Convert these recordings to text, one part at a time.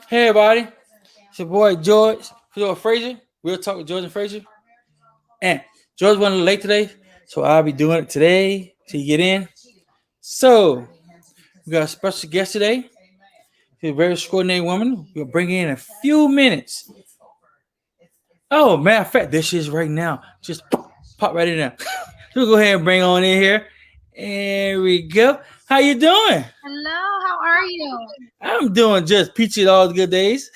Hey everybody, it's your boy George Frazier. Real talk with George and Frazier. And George running late today, so I'll be doing it today to get in. So we got a special guest today. She's a very extraordinary woman. We'll bring in a few minutes. Oh, matter of fact, this is right now. Just pop right in there. So we'll go ahead and bring on in here. There we go. How you doing? Hello, how are you? I'm doing just peachy all the good days.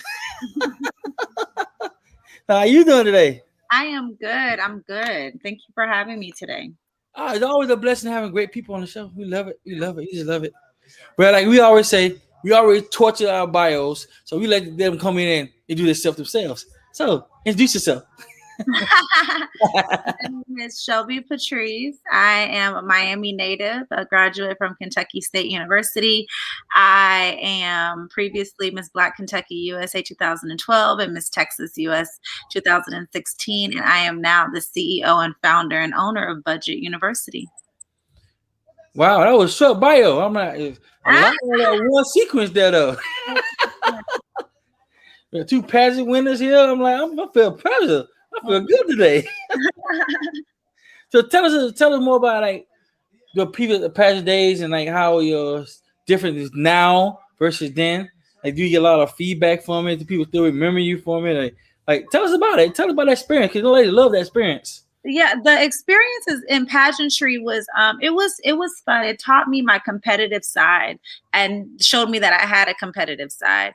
How you doing today? I am good. I'm good. Thank you for having me today. It's always a blessing having great people on the show. We love it. We love it. We just love it. But like we always say, we already torture our bios, so we let them come in and do this stuff themselves. So introduce yourself. My name is Shelby Patrice. I am a Miami native, a graduate from Kentucky State University. I am previously Miss Black Kentucky USA 2012 and Miss Texas US 2016. And I am now the CEO and founder and owner of Budget University. Wow, that was short bio. I'm not a lot of that one sequence there though. There are two pageant winners here. I feel pleasure. I feel good today. So tell us more about like the previous the past days and like how your different is now versus then. Like, do you get a lot of feedback from it? Do people still remember you from it? Like tell us about it. Tell us about that experience because the lady love that experience. Yeah, the experiences in pageantry was it was fun. It taught me my competitive side and showed me that I had a competitive side.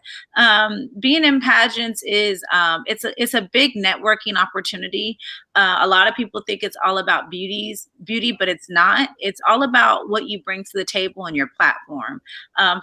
Being in pageants is it's a big networking opportunity. A lot of people think it's all about beauty, but it's not. It's all about what you bring to the table and your platform.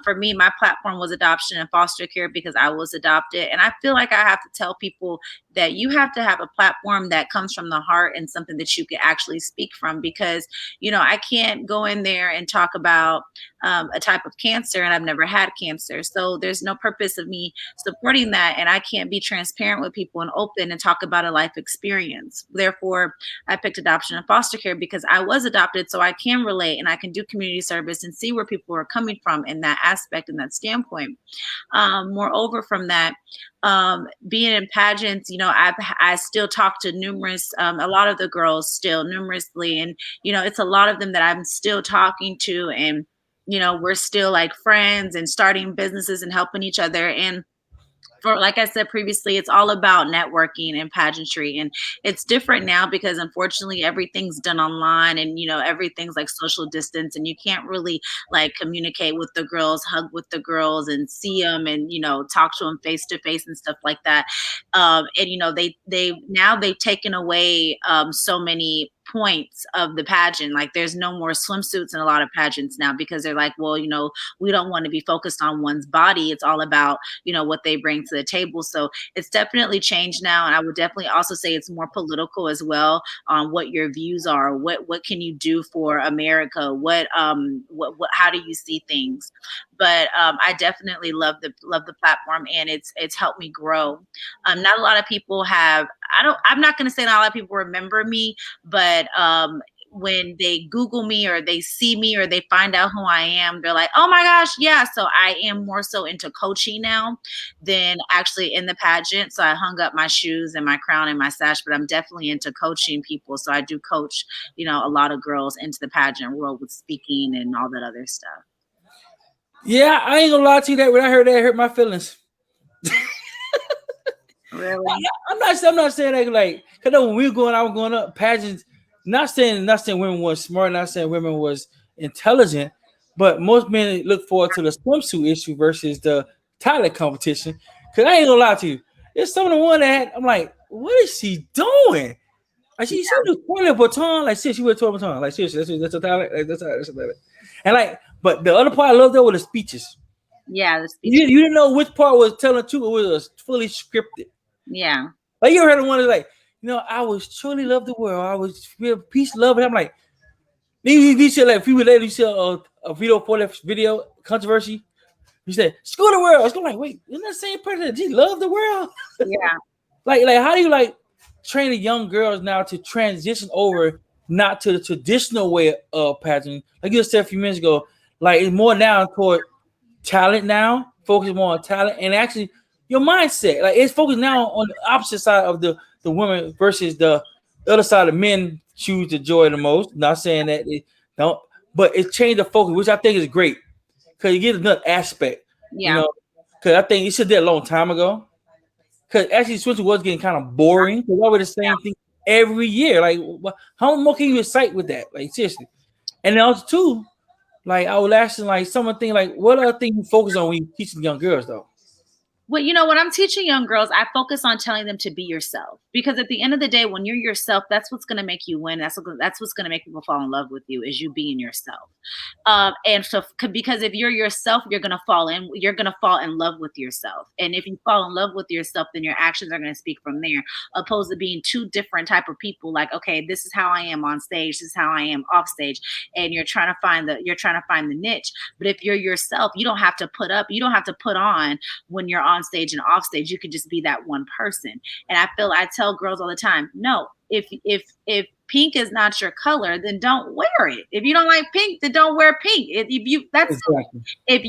For me, my platform was adoption and foster care because I was adopted, and I feel like I have to tell people that you have to have a platform that comes from the heart and something that you can actually speak from because I can't go in there and talk about a type of cancer and I've never had cancer, so there's no purpose of me supporting that, and I can't be transparent with people and open and talk about a life experience. Therefore, I picked adoption and foster care because I was adopted, so I can relate and I can do community service and see where people are coming from in that aspect and that standpoint. Moreover, from that, being in pageants, I still talk to a lot of the girls still numerously, and it's a lot of them that I'm still talking to, and we're still like friends and starting businesses and helping each other. And for like I said previously, it's all about networking and pageantry. And it's different now because unfortunately everything's done online and everything's like social distance and you can't really like communicate with the girls, hug with the girls and see them and talk to them face to face and stuff like that. And they've taken away so many points of the pageant. Like there's no more swimsuits in a lot of pageants now because they're like, well, we don't want to be focused on one's body. It's all about what they bring to the table. So it's definitely changed now, and I would definitely also say it's more political as well on what your views are. What can you do for America? What how do you see things? But I definitely love the platform, and it's helped me grow. Not a lot of people have. I'm not going to say not a lot of people remember me, but when they Google me or they see me or they find out who I am, they're like, oh my gosh, yeah. So I am more so into coaching now than actually in the pageant. So I hung up my shoes and my crown and my sash, but I'm definitely into coaching people. So I do coach, a lot of girls into the pageant world with speaking and all that other stuff. Yeah, I ain't gonna lie to you that when I heard that, it hurt my feelings. Really? I'm not saying that like because when we were I was going up pageants. Not saying women was smart. Not saying women was intelligent. But most men look forward to the swimsuit issue versus the talent competition. Because I ain't gonna lie to you, it's some of the one that I'm like, what is she doing? Like she was twirling a baton. Like seriously, she was twirling a baton. Like seriously, that's a talent. Like that's a talent. And like, but the other part I loved though were the speeches. Yeah, the speech. You didn't know which part was telling the truth. It was fully scripted. Yeah. Like you ever heard of one that's like, I was truly love the world. I was real peace, love, and I'm like, these shit like a few weeks later, you see a video for that video controversy. You said, "Screw the world." I'm like, wait, isn't that the same person that just love the world? Yeah. like, how do you like train the young girls now to transition over not to the traditional way of pageant? Like you said a few minutes ago, like it's more now toward talent now, focus more on talent, and actually your mindset. Like it's focused now on the opposite side of the women versus the other side of men choose the joy the most. Not saying that it don't, but it changed the focus, which I think is great because you get another aspect. You Yeah. know, because I think you should did a long time ago. Because actually, switching was getting kind of boring. Because why would the same thing every year? Like, how more can you excite with that? Like, seriously. And then also too, like I was asking, like someone think like, what other thing you focus on when you teaching young girls though? Well, when I'm teaching young girls, I focus on telling them to be yourself, because at the end of the day, when you're yourself, that's what's going to make you win. That's what's going to make people fall in love with you, is you being yourself. And so, because if you're yourself, you're going to fall in love with yourself. And if you fall in love with yourself, then your actions are going to speak from there, opposed to being two different type of people. Like, okay, this is how I am on stage. This is how I am off stage. And you're trying to find the niche. But if you're yourself, you don't have to put on when you're on stage and off stage. You could just be that one person. And I tell girls all the time, no, if pink is not your color, then don't wear it. If you don't like pink, then don't wear pink. If you that's Exactly. if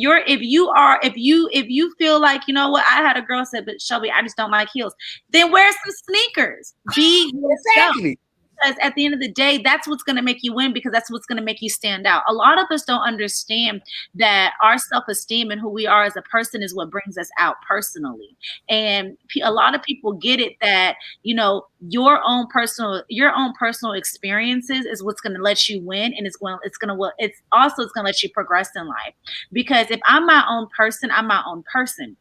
you feel like, you know what, I had a girl said, but Shelby, I just don't like heels. Then wear some sneakers. Be yourself. Exactly. Because at the end of the day, that's what's going to make you win, because that's what's going to make you stand out. A lot of us don't understand that our self-esteem and who we are as a person is what brings us out personally. And a lot of people get it that, your own personal experiences is what's going to let you win, and it's going to let you progress in life. Because if I'm my own person, I'm my own person.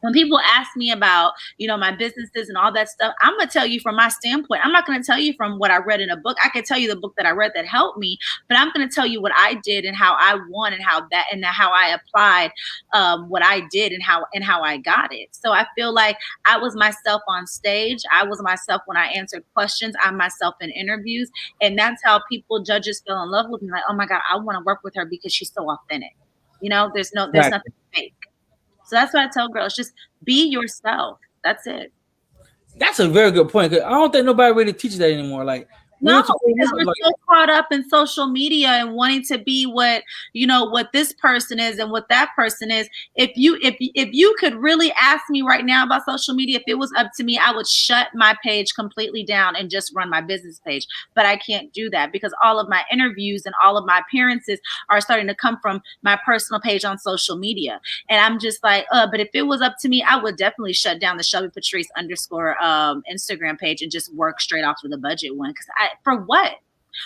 When people ask me about, my businesses and all that stuff, I'm going to tell you from my standpoint. I'm not going to tell you from what I read in a book. I can tell you the book that I read that helped me, but I'm going to tell you what I did and how I won, and how I applied what I did, and how I got it. So I feel like I was myself on stage. I was myself when I answered questions. I'm myself in interviews. And that's how judges fell in love with me. Like, oh my God, I want to work with her because she's so authentic. There's Exactly. nothing fake. So that's what I tell girls: just be yourself. That's it. That's a very good point. 'Cause I don't think nobody really teaches that anymore. Like No, we're to because we're like so caught up in social media and wanting to be what this person is and what that person is. If you could really ask me right now about social media, if it was up to me, I would shut my page completely down and just run my business page. But I can't do that, because all of my interviews and all of my appearances are starting to come from my personal page on social media. And I'm just like, but if it was up to me, I would definitely shut down the Shelby Patrice underscore Instagram page and just work straight off of the budget one. Because for what?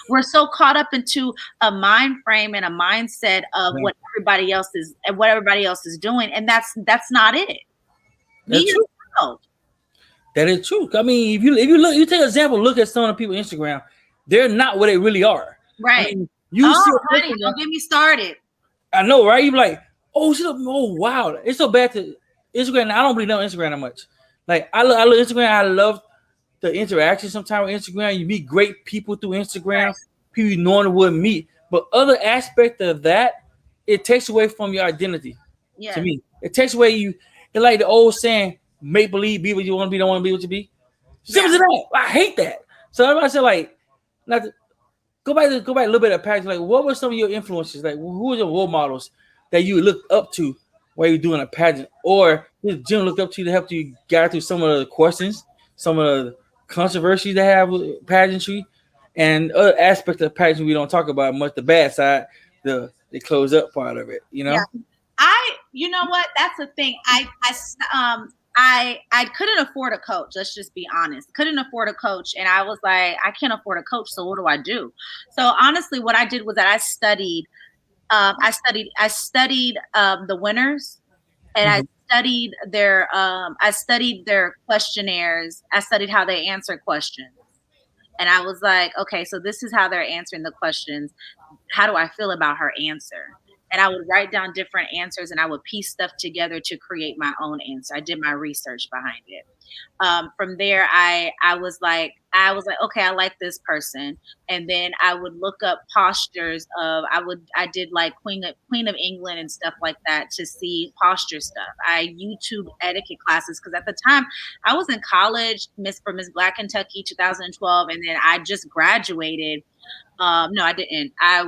We're so caught up into a mind frame and a mindset of man, what everybody else is doing, and that's not it. Be that's true. yourself. That is true. I mean, if you look, you take an example, look at some of the people on Instagram, they're not what they really are. I Right. mean, you see Oh, a honey, person don't get me started. I know, right? You be like, oh, she look, oh wow, it's so bad to Instagram. I don't really know Instagram that much. Like I love Instagram. I love the interaction. Sometimes with Instagram, you meet great people through Instagram. Right. People you normally wouldn't meet. But other aspect of that, it takes away from your identity. To Yes. me, it takes away you. It's like the old saying, "Make believe, be what you want to be, don't want to be what you be." Simple Yeah. as that. I hate that. So everybody said like, not to, go back a little bit of past. Like, what were some of your influences? Like, who were your role models that you looked up to while you're doing a pageant, or did Jim look up to you to help you get through some of the questions, some of the controversies they have with pageantry, and other aspects of pageantry we don't talk about much. The bad side, the close up part of it. You Yeah. know, You know what? That's the thing. I couldn't afford a coach. Let's just be honest. Couldn't afford a coach, and I was like, I can't afford a coach. So what do I do? So honestly, what I did was that I studied. I studied the winners, and Mhm. I studied their questionnaires. I studied how they answer questions, and I was like, okay, so this is how they're answering the questions. How do I feel about her answer? And I would write down different answers, and I would piece stuff together to create my own answer. I did my research behind it. From there, I was like, okay, I like this person. And then I would look up postures of I did like Queen of England and stuff like that to see posture stuff. I YouTube etiquette classes, because at the time I was in college, Miss Black Kentucky 2012, and then I just graduated. No, I didn't. I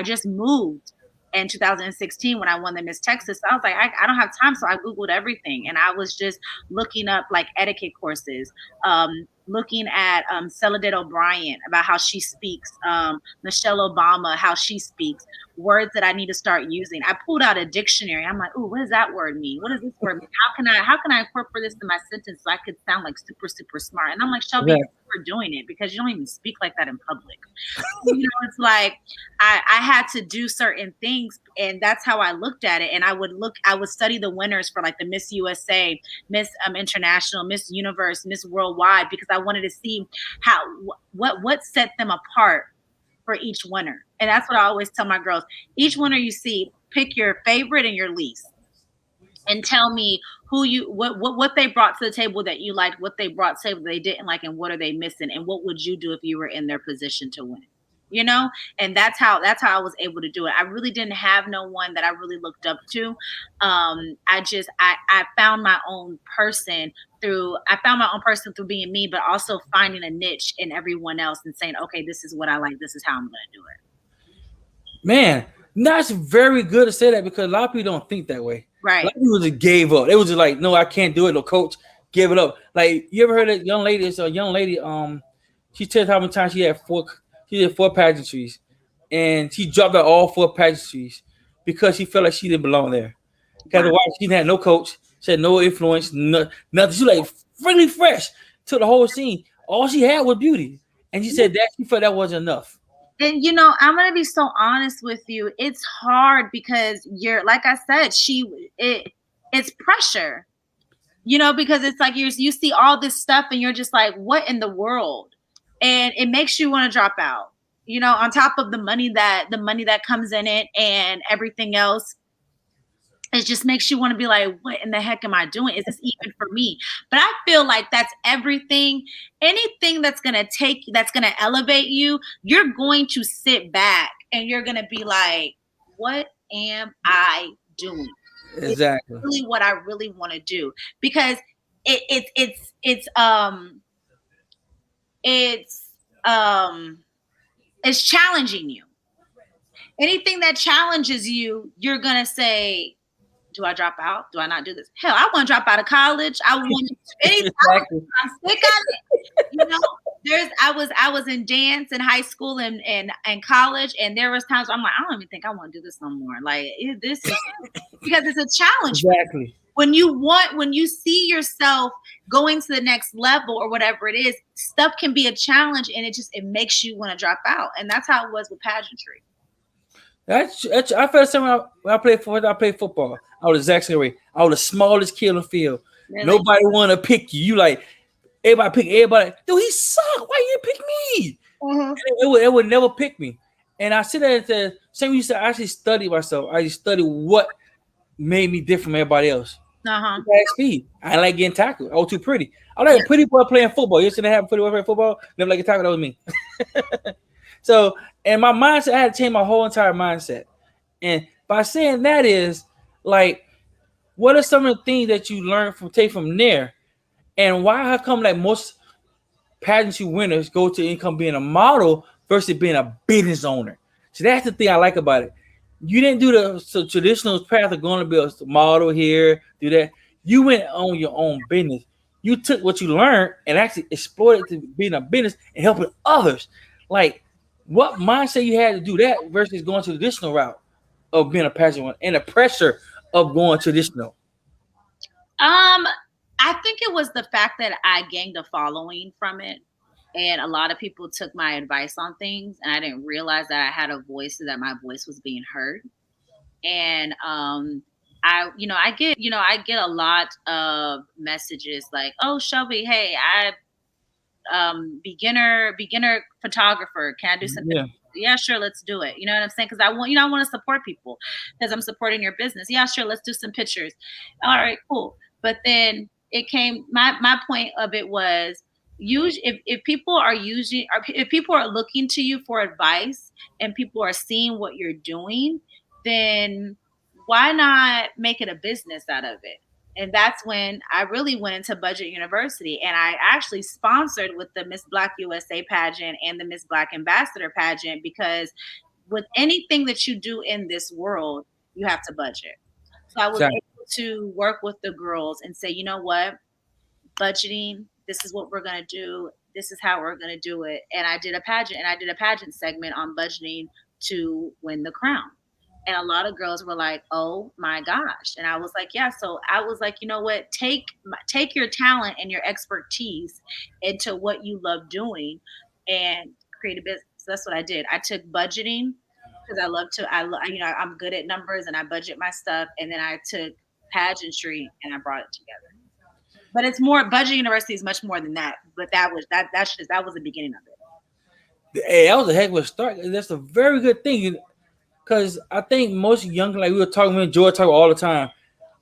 just moved. in 2016 when I won the Miss Texas. I was like, I don't have time. So I Googled everything and I was just looking up like etiquette courses, looking at Celadette O'Brien about how she speaks, Michelle Obama, how she speaks, words that I need to start using. I pulled out a dictionary. I'm like, ooh, what does that word mean? What does this word mean? How can I incorporate this in my sentence so I could sound like super, super smart? And I'm like, Shelby, Exactly. you're doing it because you don't even speak like that in public. It's like I had to do certain things, and that's how I looked at it. And I would study the winners for like the Miss USA, Miss International, Miss Universe, Miss Worldwide, because I wanted to see how what set them apart for each winner. And that's what I always tell my girls. Each winner you see, pick your favorite and your least and tell me who you what they brought to the table that you liked, what they brought to the table they didn't like, and what are they missing, and what would you do if you were in their position to win? You know, and that's how I was able to do it. I really didn't have no one that I really looked up to. I found my own person through being me, but also finding a niche in everyone else and saying, okay, this is what I like, this is how I'm gonna do it. Man, that's very good to say that because a lot of people don't think that way. A lot Right. of people just gave up. They was just like, no, I can't do it. No, coach, give it up. Like you ever heard that young lady? It's a young lady. She tells how many times she did four pageantries, and she dropped out all four pageantries because she felt like she didn't belong there. Because Wow. the wife, she had no coach, she had no influence, nothing. She was like really fresh to the whole scene. All she had was beauty, and she said that she felt that wasn't enough. And I'm gonna be so honest with you. It's hard because you're like I said, it's pressure, because it's like you see all this stuff and you're just like, what in the world? And it makes you want to drop out. On top of the money that comes in it and everything else, it just makes you want to be like, what in the heck am I doing? Is this even for me? But I feel like that's everything. Anything that's gonna elevate you, you're going to sit back and you're gonna be like, what am I doing? It's Exactly. really what I really want to do. Because it, it it's it's challenging you. Anything that challenges you, you're gonna say, do I drop out? Do I not do this? Hell, I want to drop out of college. I want any. Exactly. I'm sick of it. You know, I was in dance in high school and college, and there was times where I'm like, I don't even think I want to do this no more. Like this is because it's a challenge. Exactly. When you see yourself going to the next level or whatever it is, stuff can be a challenge, and it makes you want to drop out. And that's how it was with pageantry. That's I felt the same when I played football. I was the exact same way. I was the smallest kid on the field. Really. Nobody want to pick you. You like everybody pick everybody. Dude, he suck. Why you didn't pick me? Mhm. It would never pick me. And I sit there and said, same you said, I actually studied myself. I just studied what made me different from everybody else. Uh-huh. Fast speed. I like getting tackled. I was too pretty. I like Yeah. a pretty boy playing football. You see that happen? Pretty boy playing football. Never like a tackle. That was me. So, and my mindset, I had to change my whole entire mindset. And by saying that is like, what are some of the things that you learn from there? And why how come like most pageantry winners go to income being a model versus being a business owner? So that's the thing I like about it. You didn't do the traditional path of going to be a model here, do that. You went on your own business. You took what you learned and actually exploited to being a business and helping others. Like, what mindset you had to do that versus going to the traditional route of being a pageant one and the pressure of going traditional. Um, I think it was the fact that I gained a following from it. And a lot of people took my advice on things, and I didn't realize that I had a voice, so that my voice was being heard. And I get a lot of messages like, "Oh, Shelby, hey, beginner photographer. Can I do some Yeah, pictures?" Yeah, sure, let's do it. You know what I'm saying? Because I want to support people because I'm supporting your business. Yeah, sure, let's do some pictures. All right, cool. But then it came. My point of it was, if people are using, or if people are looking to you for advice and people are seeing what you're doing, then why not make it a business out of it? And that's when I really went into Budget University, and I actually sponsored with the Miss Black USA pageant and the Miss Black Ambassador pageant because with anything that you do in this world, you have to budget. So I was Exactly. able to work with the girls and say, you know what, budgeting, this is what we're going to do. This is how we're going to do it. And I did a pageant segment on budgeting to win the crown. And a lot of girls were like, "Oh my gosh!" And I was like, "Yeah." So I was like, you know what? Take your talent and your expertise into what you love doing, and create a business. So that's what I did. I took budgeting because I love to. I'm good at numbers and I budget my stuff. And then I took pageantry and I brought it together. But it's more, budget university is much more than that. But that was the beginning of it. Hey, that was a heck of a start. That's a very good thing. Because I think most young, like we were talking, me and George talk all the time,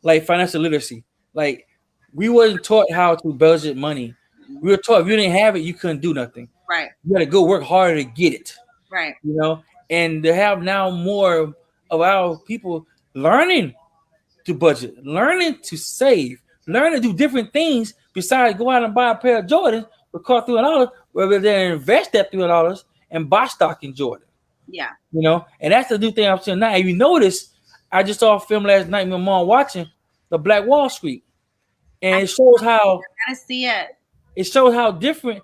like financial literacy. Like we wasn't taught how to budget money. We were taught if you didn't have it, you couldn't do nothing. Right. You got to go work harder to get it. Right. You know, and to have now more of our people learning to budget, learning to save, learning to do different things besides go out and buy a pair of Jordans for cost $300, rather than invest that $300 and buy stock in Jordan. Yeah. You know, and that's the new thing I'm saying now. If you notice, I just saw a film last night. My mom watching the Black Wall Street, and I gotta see it. it shows how different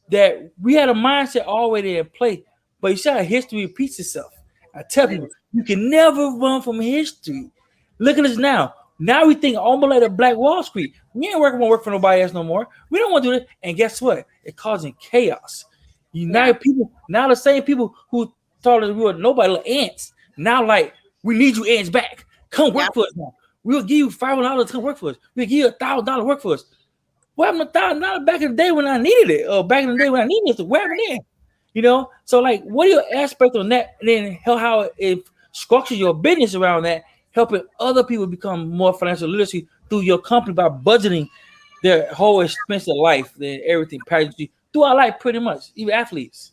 that we had a mindset already in play. But you see how history repeats itself. I tell people you can never run from history. Look at us now. Now we think almost like the Black Wall Street. We ain't working, work for nobody else no more. We don't want to do this. And guess what? It's causing chaos. United people now, the same people who told us we were nobody like ants. Now, like, we need you ants back. Come work for us now. We'll give you $500 to come work for us. We'll give you $1,000 work for us. What happened to $1,000 back in the day when I needed it? Or back in the day when I needed it? What happened then? You know? So, like, what are your aspects on that? And then how it structures your business around that, helping other people become more financial literacy through your company by budgeting their whole expense of life, then everything, pageantry, through our life pretty much, even athletes.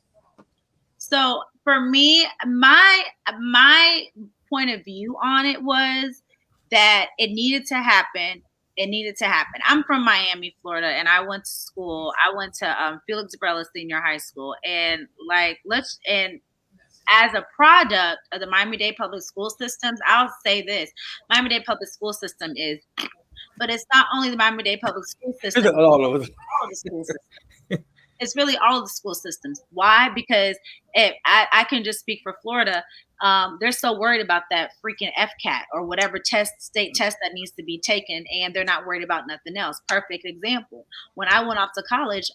So for me, my point of view on it was that it needed to happen. It needed to happen. I'm from Miami, Florida, and I went to school. I went to Felix Brella Senior High School, and as a product of the Miami-Dade public school systems, I'll say this: Miami-Dade public school system is, but it's not only the Miami-Dade public school system. All of it. All of the school systems. It's really all of the school systems. Why? Because I can just speak for Florida. They're so worried about that freaking FCAT or whatever state test that needs to be taken, and they're not worried about nothing else. Perfect example. When I went off to college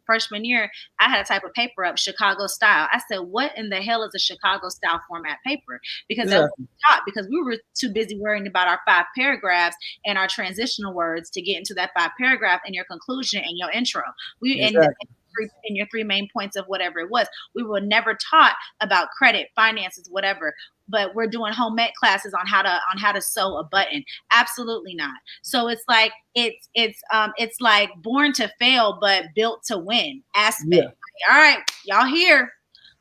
freshman year, I had a type of paper up, Chicago style. I said, what in the hell is a Chicago style format paper? Because that was taught, because we were too busy worrying about our 5 paragraphs and our transitional words to get into that 5 paragraph and your conclusion and your intro. In your 3 main points of whatever it was. We were never taught about credit, finances, whatever. But we're doing home ec classes on how to sew a button. Absolutely not. So it's like it's like born to fail but built to win aspect. Yeah. All right, y'all here.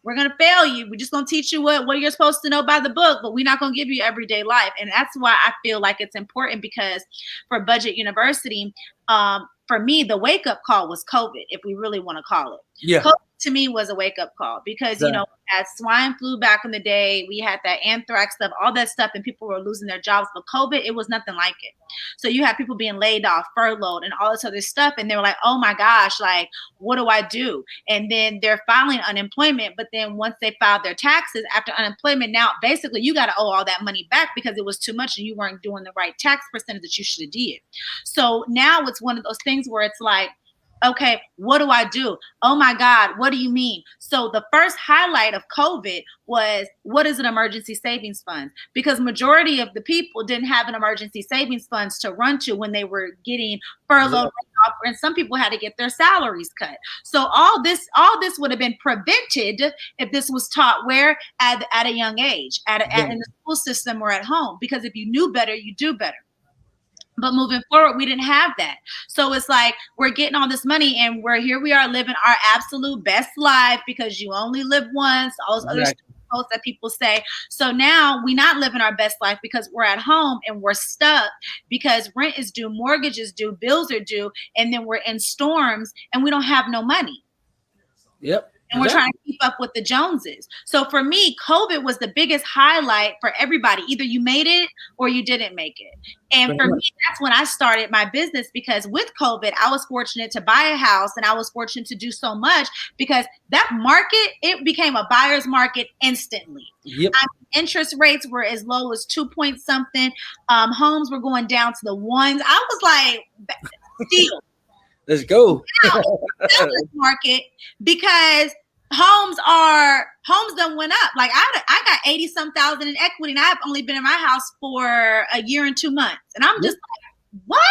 We're gonna fail you. We're just gonna teach you what you're supposed to know by the book, but we're not gonna give you everyday life. And that's why I feel like it's important, because for Budget University, for me, the wake up call was COVID, if we really want to call it. Yeah. COVID to me was a wake up call, because as swine flu back in the day, we had that anthrax stuff, all that stuff, and people were losing their jobs. But COVID, it was nothing like it. So you have people being laid off, furloughed, and all this other stuff, and they were like, oh my gosh, like, what do I do? And then they're filing unemployment, but then once they filed their taxes after unemployment, now basically you got to owe all that money back because it was too much and you weren't doing the right tax percentage that you should have did. So now it's one of those things where it's like, okay, what do I do? Oh my God, what do you mean? So the first highlight of COVID was, what is an emergency savings fund? Because majority of the people didn't have an emergency savings funds to run to when they were getting furloughed, and some people had to get their salaries cut. So all this would have been prevented if this was taught where at a young age, in the school system or at home. Because if you knew better, you do better. But moving forward, we didn't have that. So it's like we're getting all this money and we are living our absolute best life, because you only live once, all those other posts that people say. So now we're not living our best life because we're at home and we're stuck because rent is due, mortgage is due, bills are due, and then we're in storms and we don't have no money. Yep. And we're trying to keep up with the Joneses. So for me, COVID was the biggest highlight for everybody. Either you made it or you didn't make it. And for me, that's when I started my business, because with COVID, I was fortunate to buy a house, and I was fortunate to do so much because that market, it became a buyer's market instantly. Yep. Interest rates were as low as 2 point something. Homes were going down to the ones. I was like, steal. Let's go. Now, seller's market, because homes done went up. Like I got 80 some thousand in equity, and I've only been in my house for a year and 2 months. And I'm just like, what?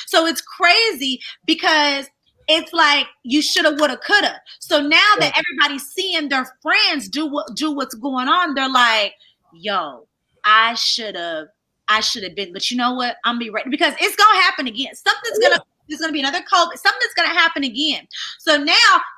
So it's crazy, because it's like you shoulda, woulda, coulda. So now that everybody's seeing their friends do what's going on, they're like, yo, I should have been. But you know what? I'm gonna be ready, because it's gonna happen again. There's going to be another COVID. Something's going to happen again. So now,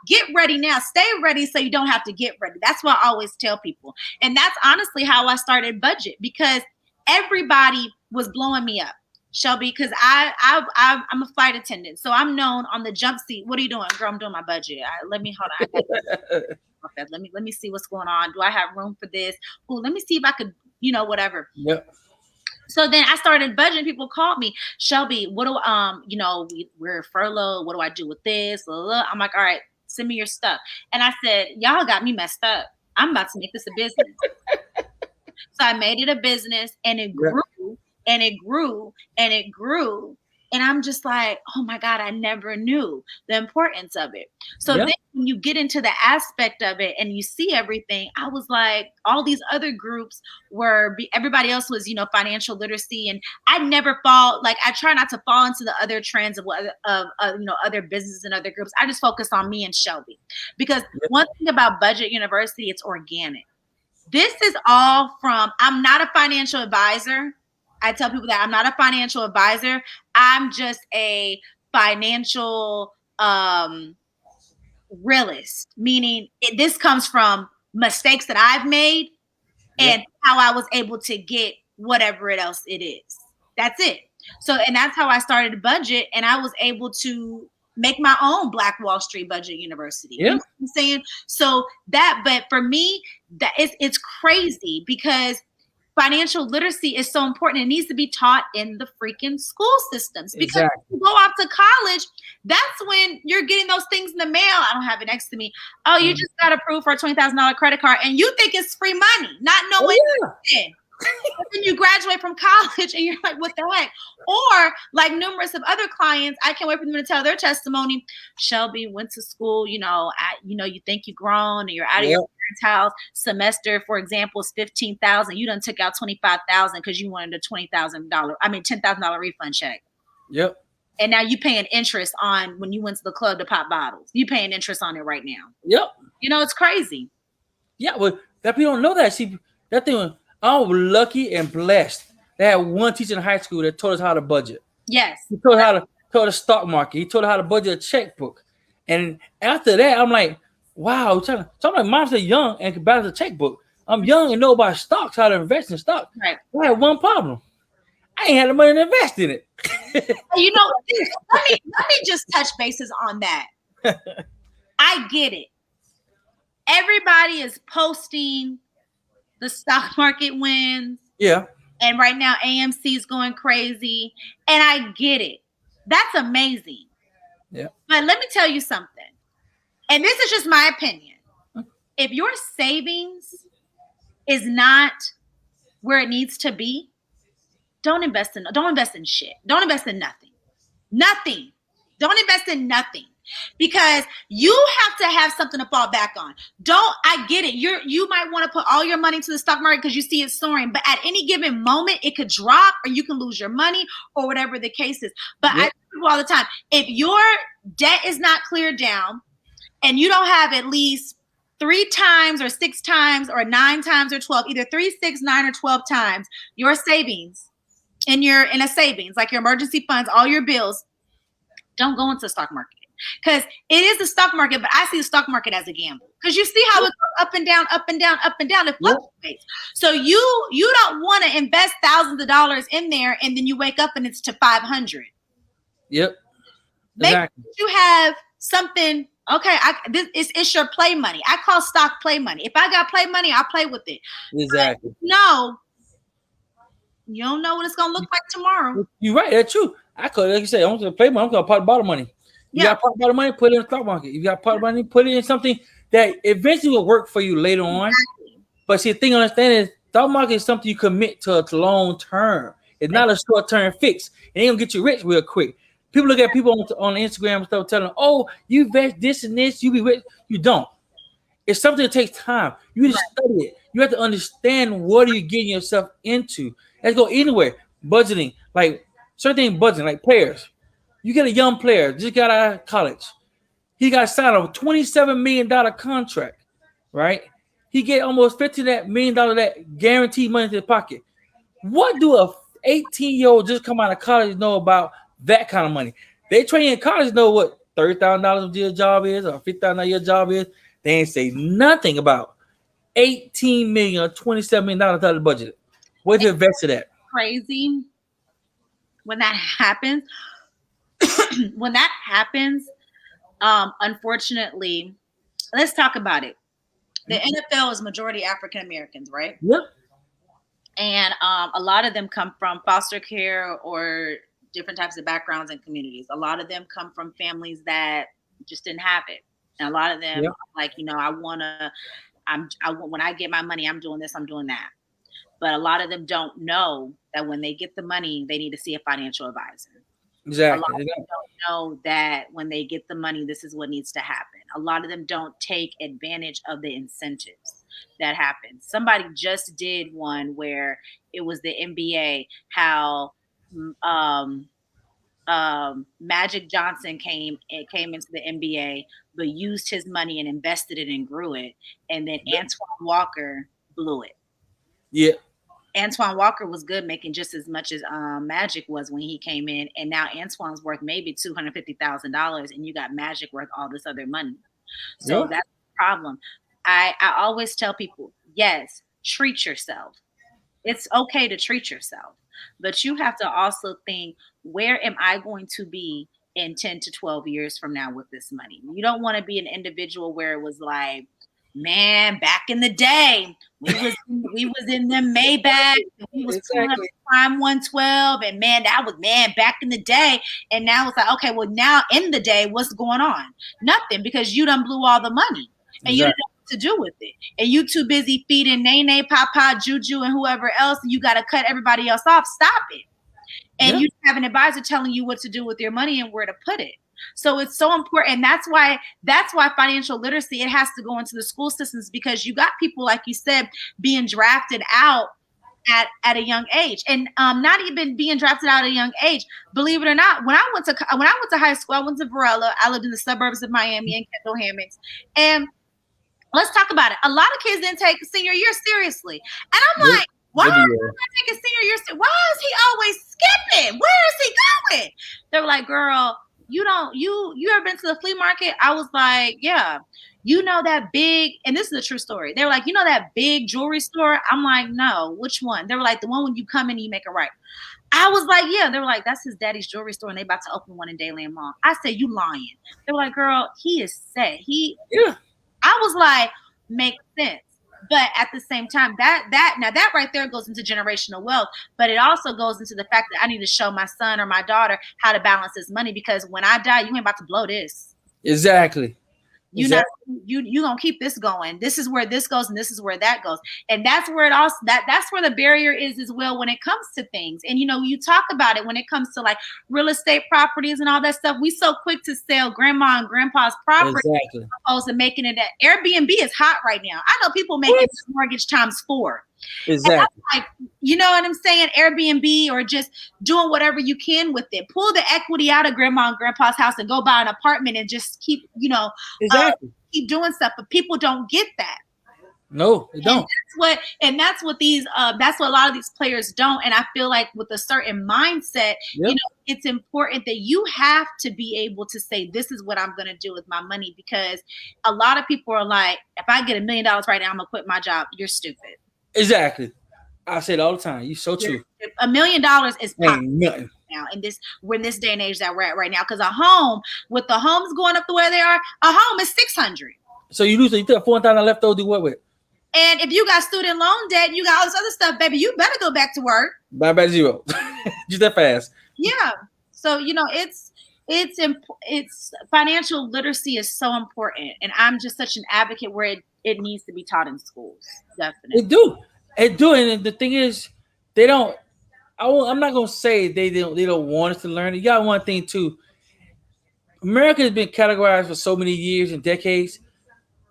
get ready now. Stay ready so you don't have to get ready. That's what I always tell people. And that's honestly how I started Budget, because everybody was blowing me up. Shelby, because I'm a flight attendant. So I'm known on the jump seat. What are you doing? Girl, I'm doing my budget. Hold on. Let me see what's going on. Do I have room for this? Oh, let me see if I could, whatever. Yep. So then I started budgeting. People called me, Shelby, what do we're furloughed. What do I do with this? Blah, blah. I'm like, all right, send me your stuff. And I said, y'all got me messed up. I'm about to make this a business. So I made it a business, and it grew and it grew and it grew. And I'm just like, oh my God, I never knew the importance of it. So then when you get into the aspect of it and you see everything, I was like, all these other groups everybody else was, financial literacy. And I never I try not to fall into the other trends of other businesses and other groups. I just focus on me and Shelby, because one thing about Budget University, it's organic. This is all I'm not a financial advisor. I tell people that I'm not a financial advisor. I'm just a financial realist, meaning this comes from mistakes that I've made and how I was able to get whatever else it is. That's it. So, and that's how I started Budget, and I was able to make my own Black Wall Street Budget University. You know what I'm saying? So but for me, that it's crazy, because financial literacy is so important. It needs to be taught in the freaking school systems, because if you go off to college, that's when you're getting those things in the mail. I don't have it next to me. Oh, you just got approved for a $20,000 credit card, and you think it's free money, not knowing it. Then you graduate from college and you're like, what the heck? Or like numerous of other clients, I can't wait for them to tell their testimony. Shelby went to school, you think you've grown and you're out of your parents' house. Semester, for example, is $15,000. You done took out $25,000 because you wanted a $10,000 refund check. Yep. And now you paying interest on when you went to the club to pop bottles. You paying interest on it right now. Yep. It's crazy. Yeah, well, that people don't know that. See, that thing. I was lucky and blessed. They had one teacher in high school that taught us how to budget. Yes. He taught us how to the stock market. He taught us how to budget a checkbook. And after that, I'm like, wow. So I'm like, mom's so young and can balance a checkbook. I'm young and know about stocks, how to invest in stocks. Right. I had one problem. I ain't had the money to invest in it. let me just touch bases on that. I get it. Everybody is posting the stock market wins. Yeah. And right now AMC is going crazy. And I get it. That's amazing. Yeah. But let me tell you something. And this is just my opinion. If your savings is not where it needs to be, don't invest in shit. Don't invest in nothing. Nothing. Don't invest in nothing. Because you have to have something to fall back on. I get it. You might want to put all your money into the stock market because you see it soaring, but at any given moment it could drop, or you can lose your money, or whatever the case is. But I tell people all the time, if your debt is not cleared down and you don't have at least 3 times or 6 times or 9 times or 12, either 3, 6, 9, or 12 times your savings in a savings, like your emergency funds, all your bills, don't go into the stock market. Because it is the stock market, but I see the stock market as a gamble. Because you see how it goes up and down, up and down, up and down. It fluctuates. So you don't want to invest thousands of dollars in there, and then you wake up and it's to 500. Yep. Exactly. Make sure you have something Okay, it's your play money. I call stock play money. If I got play money, I play with it. Exactly. No, you don't know what it's gonna look like tomorrow. You're right. That's true. I could, like you said, I'm gonna play money. I'm gonna pot bottle money. You Yeah, got pot bottle money, put it in the stock market. You got pot money, put it in something that eventually will work for you later on. exactly. But see, the thing to understand is stock market is something you commit to long term. It's not a short term fix. It ain't gonna get you rich real quick. People look at people on Instagram and stuff telling them, "Oh, you invest this and this, you be rich." You don't. It's something that takes time. You need to study it. You have to understand what are you getting yourself into. Let's go anywhere. Budgeting, like certain budgeting, like players. You get a young player just got out of college. He got signed a $27 million contract, right? He get almost $15 million that guaranteed money to the pocket. What do a 18-year-old just come out of college know about that kind of money? They train in college know what $30,000 a year job is or $50,000 a year job is. They ain't say nothing about 18 million or $27 million out of the budget. Where'd you invest in that? Crazy when that happens. When that happens, unfortunately, let's talk about it. The NFL is majority African Americans, right? Yep. And a lot of them come from foster care or different types of backgrounds and communities. A lot of them come from families that just didn't have it, and a lot of them, Yep. like, when I get my money, I'm doing this, I'm doing that. But a lot of them don't know that when they get the money, they need to see a financial advisor. A lot Exactly. of them don't know that when they get the money, this is what needs to happen. A lot of them don't take advantage of the incentives that happen. Somebody just did one where it was the NBA, how um, Magic Johnson came into the NBA, but used his money and invested it and grew it, and then Antoine Walker blew it. Yeah. Antoine Walker was good, making just as much as Magic was when he came in, and now Antoine's worth maybe $250,000, and you got Magic worth all this other money. So Yeah. that's the problem. I always tell people, yes, treat yourself. It's okay to treat yourself, but you have to also think, where am I going to be in 10 to 12 years from now with this money? You don't want to be an individual where it was like, man, back in the day, we was in the Maybach, we was pulling up Exactly. Prime 112, and man, that was, man, back in the day. And now it's like, okay, well, now in the day, what's going on? Nothing, because you done blew all the money and you didn't Exactly. know what to do with it. And you too busy feeding Nene, Papa, Juju, and whoever else, and you got to cut everybody else off. Stop it. And Yeah. you have an advisor telling you what to do with your money and where to put it. So it's so important. And that's why financial literacy, it has to go into the school systems, because you got people, like you said, being drafted out at a young age, and not even being drafted out at a young age. Believe it or not, when I went to high school, I went to Varela. I lived in the suburbs of Miami and Kendall Hammocks. And let's talk about it. A lot of kids didn't take senior year seriously. And I'm Yep. like, why Good are deal. you not taking senior year? Why is he always skipping? Where is he going? They were like, girl, you ever been to the flea market? I was like, yeah. You know that big, and this is a true story. They were like, you know that big jewelry store? I'm like, no, which one? They were like, the one when you come in and you make a right. I was like, yeah. They were like, that's his daddy's jewelry store, and they about to open one in Dayland Mall. I said, you lying. They were like, girl, he is set. Yeah. I was like, makes sense. But at the same time, that right there goes into generational wealth, but it also goes into the fact that I need to show my son or my daughter how to balance his money, because when I die, you ain't about to blow this. Exactly. You not you gonna keep this going. This is where this goes, and this is where that goes, and that's where it also that's where the barrier is as well when it comes to things. And you talk about it when it comes to like real estate properties and all that stuff. We so quick to sell grandma and grandpa's property, Exactly. opposed to making it at Airbnb is hot right now. I know people making What? mortgage times 4. Exactly. Like, you know what I'm saying? Airbnb, or just doing whatever you can with it. Pull the equity out of grandma and grandpa's house and go buy an apartment and just keep, Exactly. keep doing stuff. But people don't get that. No, they don't. That's what a lot of these players don't. And I feel like with a certain mindset, Yep. it's important that you have to be able to say, this is what I'm going to do with my money, because a lot of people are like, if I get $1 million right now, I'm going to quit my job. You're stupid. Exactly. I say it all the time. You so true. $1 million is Ain't nothing. now in this we're in this day and age that we're at right now. Because a home with the homes going up the way they are, a home is 600. So you lose. So you took 4,000 left over. Do what with? And if you got student loan debt, you got all this other stuff, baby. You better go back to work. Buy back zero. Just that fast. Yeah. So it's financial literacy is so important, and I'm just such an advocate where it needs to be taught in schools. Definitely. It do. And the thing is, they don't. I'm not gonna say they don't want us to learn it. You got one thing too. America has been categorized for so many years and decades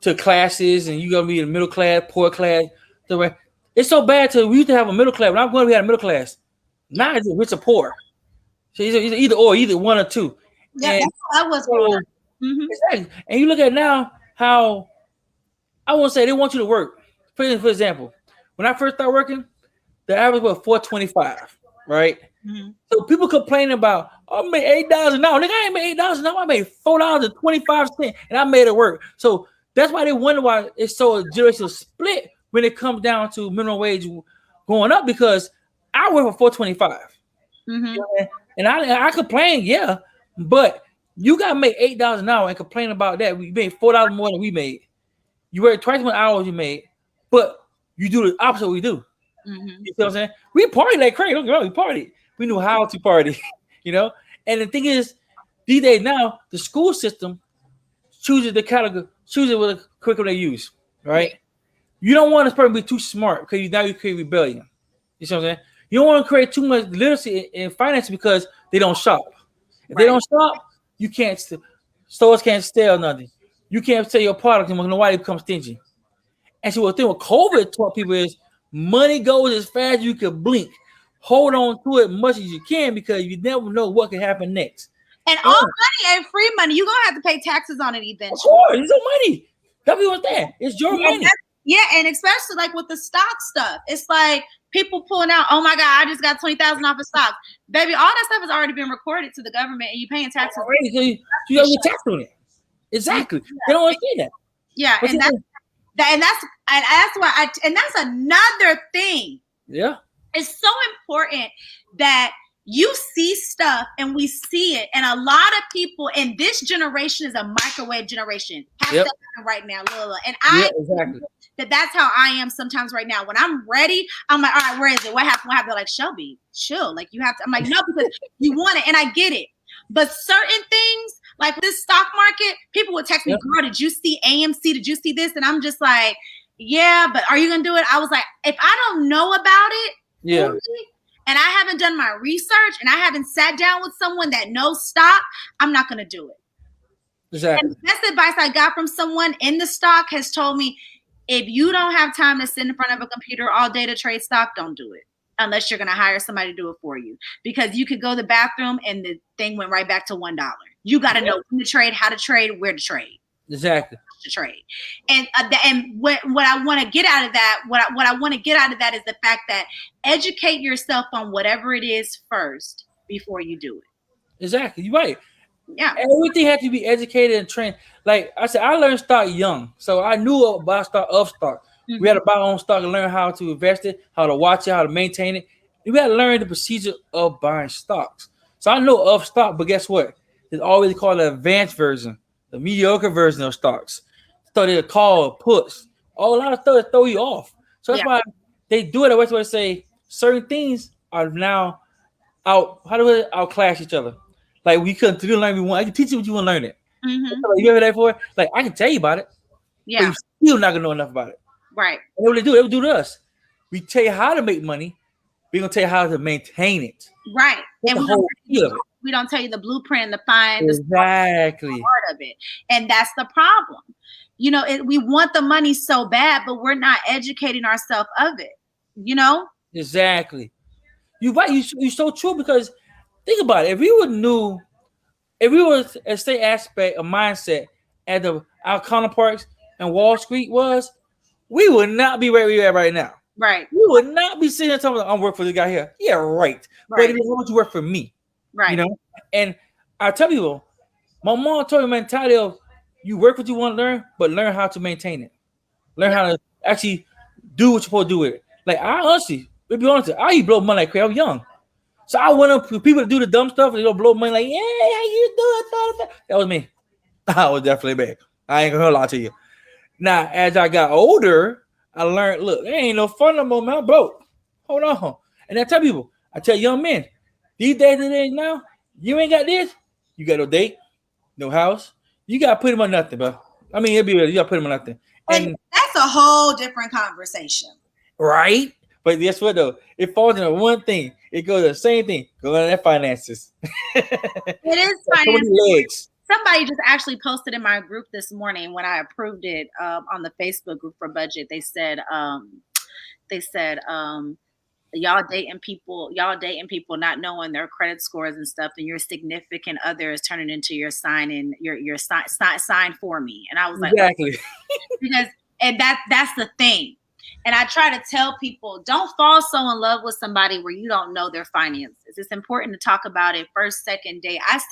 to classes, and you gonna be in the middle class, poor class. It's so bad to we used to have a middle class. When I'm going, we had a middle class. Now it's rich or poor. So it's either one or two. Yeah, and that was so, exactly. And you look at now how I won't say they want you to work. For example, when I first started working, the average was $4.25, right? Mm-hmm. So people complain about, oh, I made $8 an hour. Nigga, I ain't made $8 an hour. I made $4.25, and I made it work. So that's why they wonder why it's so a generational split when it comes down to minimum wage going up, because I work for $4.25. Mm-hmm. You know, and I complain, yeah, but you got to make $8 an hour and complain about that. We made $4 more than we made. You work twice as many hours you made, but you do the opposite of what we do. Mm-hmm. You see what I'm saying? We party like crazy. Don't get me wrong, we party. We knew how to party, you know? And the thing is, these days now, the school system chooses the category, chooses what the curriculum they use, right? You don't want this person to be too smart because now you create rebellion. You see what I'm saying? You don't want to create too much literacy in finance because they don't shop. If they don't shop, you can't, stores can't sell nothing. You can't sell your product and nobody becomes stingy. And so what thing with COVID taught people is money goes as fast as you can blink. Hold on to it as much as you can because you never know what can happen next. And all money ain't free money. You're gonna have to pay taxes on it eventually. Of course, it's your money. Help you understand. It's your money. And especially like with the stock stuff. It's like people pulling out, oh my God, I just got $20,000 off of stocks. Baby, all that stuff has already been recorded to the government and you're paying taxes. Already, so you got to tax on it. Exactly. They don't understand that. Yeah, and that's another thing. Yeah. It's so important that you see stuff and we see it. And a lot of people in this generation is a microwave generation. Yep. Right now, Lila. And exactly. That's how I am sometimes right now. When I'm ready, I'm like, all right, where is it? What happened? What happened? They're like, Shelby, chill. Like you have to. I'm like, no, because you want it. And I get it. But certain things, like this stock market, people would text me, girl, did you see AMC? Did you see this? And I'm just like, yeah, but are you going to do it? I was like, if I don't know about it, fully, and I haven't done my research and I haven't sat down with someone that knows stock, I'm not going to do it. Exactly. And the best advice I got from someone in the stock has told me, if you don't have time to sit in front of a computer all day to trade stock, don't do it. Unless you're going to hire somebody to do it for you. Because you could go to the bathroom and the thing went right back to $1. You got to know when to trade, how to trade, where to trade. Exactly. To trade. And what I want to get out of that, what I want to get out of that is the fact that educate yourself on whatever it is first before you do it. Exactly. You're right. Yeah. Everything had to be educated and trained. Like I said, I learned stock young. So I knew about stock. Mm-hmm. We had to buy our own stock and learn how to invest it, how to watch it, how to maintain it. We had to learn the procedure of buying stocks. So I know of stock, but guess what? It's always called the advanced version, the mediocre version of stocks. So they're called puts. A lot of stuff that throw you off. So that's why they do it. I always say certain things are now out. How do we outclass each other? Like we couldn't learn what we want. I can teach you what you want to learn it. Mm-hmm. You ever that for? Like I can tell you about it. Yeah. But you're still not gonna know enough about it. Right. And what they do to us. We tell you how to make money. We're gonna tell you how to maintain it. Right. And we don't tell you the blueprint, the part of it. And that's the problem. You know, we want the money so bad, but we're not educating ourselves of it. You know? Exactly. You're right. You're so true because think about it. If we were a state aspect, a mindset as our counterparts and Wall Street was, we would not be where we are right now. Right. We would not be sitting there talking about, I'm working for this guy here. Yeah, right. But it is how much you work for me. Right. You know? And I tell people, my mom told me mentality of you work what you want to learn, but learn how to maintain it. Learn how to actually do what you're supposed to do with it. Like I honestly, to be honest, I used to blow money like crazy. I was young. So I went up for people to do the dumb stuff and they don't blow money like, yeah, how you doing? That was me. I was definitely bad. I ain't gonna lie to you. Now, as I got older, I learned, look, there ain't no fun no more, man. I'm broke. Hold on. And I tell people, I tell young men, these days and age now, you ain't got this, you got no date, no house. You gotta put him on nothing, bro. I mean, it'll be you gotta put him on nothing. And that's a whole different conversation. Right? But guess what though? It falls into one thing. It goes to the same thing. Go on that finances. It is finances. Legs. Somebody just actually posted in my group this morning when I approved it on the Facebook group for budget. They said, y'all dating people not knowing their credit scores and stuff, and your significant other is turning into your sign and your sign for me. And I was like, exactly. Because and that's the thing. And I try to tell people, don't fall so in love with somebody where you don't know their finances. It's important to talk about it first, second date. I just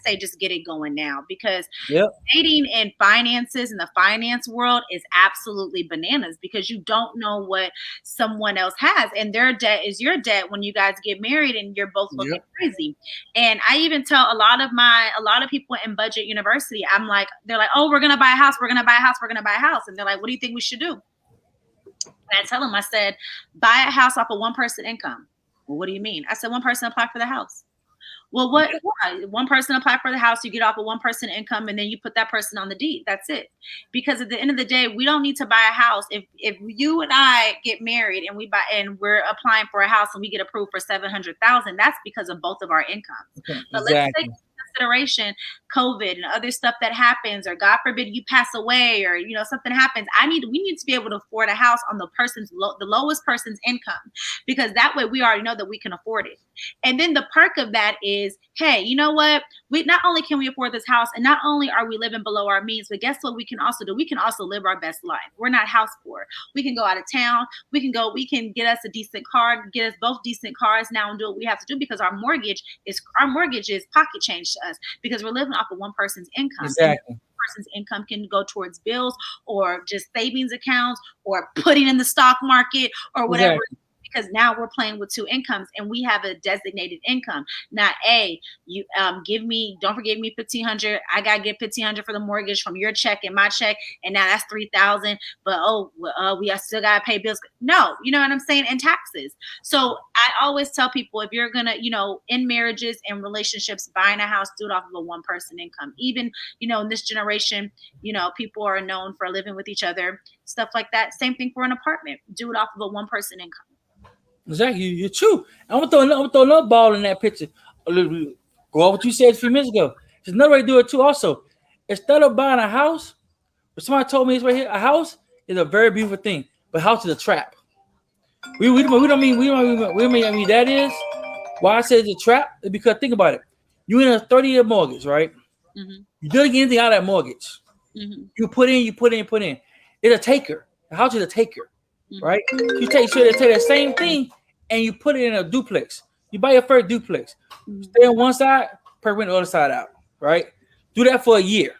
say just get it going now, because dating and finances in the finance world is absolutely bananas, because you don't know what someone else has, and their debt is your debt when you guys get married and you're both looking crazy. And I even tell a lot of people in Budget University, they're like, oh, we're gonna buy a house, and they're like, what do you think we should do? And I tell them, I said, buy a house off of one person income. Well, what do you mean? I said, one person apply for the house. Well, what? One person apply for the house, you get off of one person income, and then you put that person on the deed. That's it. Because at the end of the day, we don't need to buy a house. If you and I get married and we're applying for a house and we get approved for $700,000, that's because of both of our incomes. Okay, but let's take consideration COVID and other stuff that happens, or God forbid you pass away, or something happens. We need to be able to afford a house on the lowest person's income, because that way we already know that we can afford it. And then the perk of that is, hey, you know what? We not only can we afford this house, and not only are we living below our means, but guess what we can also do? We can also live our best life. We're not house poor. We can go out of town. We can get us a decent car, get us both decent cars now, and do what we have to do, because our mortgage is pocket change to us, because we're living off of one person's income. Exactly. And person's income can go towards bills, or just savings accounts, or putting in the stock market, or whatever. Exactly. Because now we're playing with two incomes, and we have a designated income. Not you don't forget me $1,500. I gotta get $1,500 for the mortgage from your check and my check, and now that's $3,000. But we still gotta pay bills. No, you know what I'm saying, and taxes. So I always tell people, if you're gonna, in marriages and relationships, buying a house, do it off of a one person income. Even in this generation, people are known for living with each other, stuff like that. Same thing for an apartment. Do it off of a one person income. Exactly, you're true. I'm gonna throw another ball in that picture. Go on what you said a few minutes ago. There's another way to do it too. Also, instead of buying a house, somebody told me it's right here. A house is a very beautiful thing, but a house is a trap. We don't mean that is why I say it's a trap. Is because think about it. You in a 30-year mortgage, right? Mm-hmm. You don't get anything out of that mortgage. Mm-hmm. You put in. It's a taker. The house is a taker. Right? You take that same thing and you put it in a duplex. You buy your first duplex. Stay on one side, rent the other side out. Right? Do that for a year.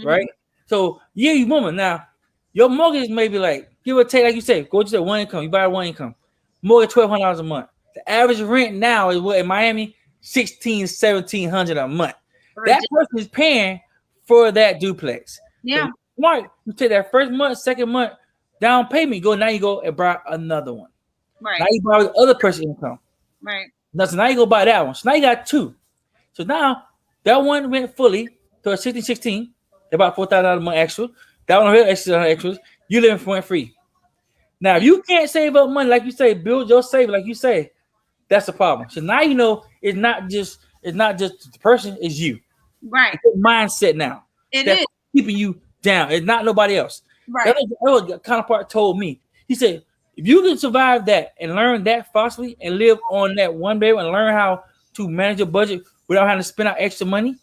Right? So you woman, now your mortgage may be like, give or take, like you say, go to one income. You buy one income. Mortgage $1,200 a month. The average rent now is what in Miami? $1,700 a month. That person is paying for that duplex. Yeah. So smart. You take that first month, second month, down payment, now you go and buy another one. Right. Now you buy the other person's income. Right. So now you go buy that one. So now you got two. So now that one went fully to a 16, about $4,000 a month extra. That one here extras. You living rent free. Now if you can't save up money, like you say, build your savings, like you say, that's the problem. So now it's not just the person, it's you. Right. It's your mindset now. That's keeping you down. It's not nobody else. Right. That counterpart told me. He said, if you can survive that and learn that falsely and live on that one day and learn how to manage your budget without having to spend out extra money,